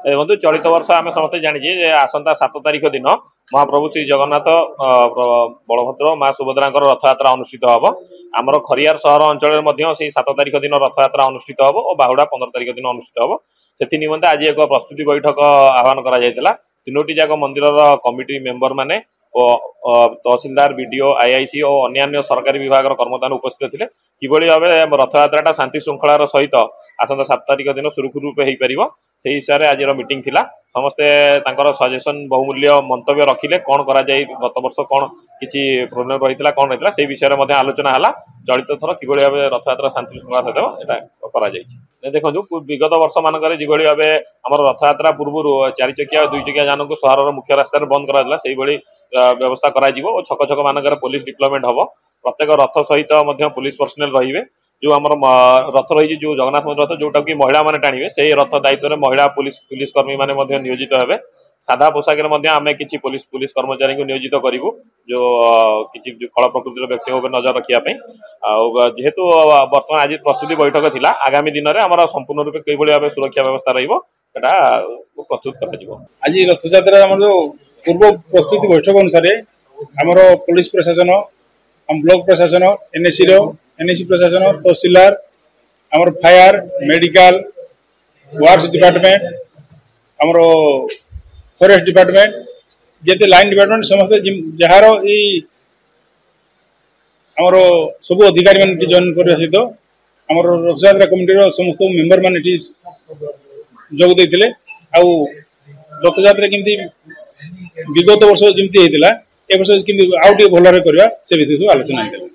देखो चलित वर्ष आम समस्त जानी आसंता 7 तारिख दिन महाप्रभु श्री जगन्नाथ बलभद्र माँ सुभद्रा रथयात्रा अनुष्ठित हम आमर खरियार सहर अंचल 7 तारिख दिन रथयात्रा अनुष्ठित हम और बाहुड़ा 15 तारिख दिन अनुष्ठित हम से निमंते आज एक प्रस्तुति बैठक आह्वान कर तीनोटी जाक मंदिर कमिटी मेंबर माने तहसीलदार बीडीओ आईआईसी और अन्य सरकारी विभाग कर्मचारी उपस्थित थे किभली भाव रथयात्रा शांति श्रृंखलार सहित आसंता 7 तारिख दिन सुरुखुरु रूपे हो पार से हिसाब से आज मीटिंग थिला समस्ते सजेसन बहुमूल्य मंतव्य रखिले कौन करा जाए गत वर्ष कौन किसी प्रोब्लेम रही कौन रही से विषय में आलोचना है चलित थर कि भाव रथयात्रा शांति श्रृंखला सहित देखो विगत वर्ष मानक जो भाव आम रथयात्रा पूर्व 4 चकिया 2 चकिया जान को सहर मुख्य रास्त बंद करा व्यवस्था करा छक छक मानक पुलिस डिप्लॉयमेंट हम प्रत्येक रथ सहित पुलिस पर्सनेल रे जो आम रथ रही जो जगन्नाथ मंदिर रथ जोटा कि महिला मैंने टाणवे से रथ दायित्व में महिला पुलिस कर्मी मैंने नियोजित हे सादा पोशाक आम कि पुलिस कर्मचारी को नियोजित करूँ जो किसी खल प्रकृतिर व्यक्ति नजर रखापी जेहेतु बर्तमान आज प्रस्तुति बैठक थिला आगामी दिन में आम संपूर्ण रूपे कई भाव सुरक्षा व्यवस्था रहा प्रस्तुत कर आज रथयात्रा पूर्व प्रस्तुति बैठक अनुसार आमर पुलिस प्रशासन ब्लॉक प्रशासन एनएसी प्रशासन तहसीलदार आमर फायर मेडिकल वर्क्स डिपार्टमेंट आमर फॉरेस्ट डिपार्टमेंट जेते लाइन डिपार्टमेंट समस्त जार आमर सब अधिकारी मान जॉइन करने सहित आमर रथयात्रा कमिटी समस्त मेंबर मान जोग देते रथयात्रा केमती विगत वर्ष जमी होता ए वर्ष आउ भलरे करवा से विषय सब आलोचना होता।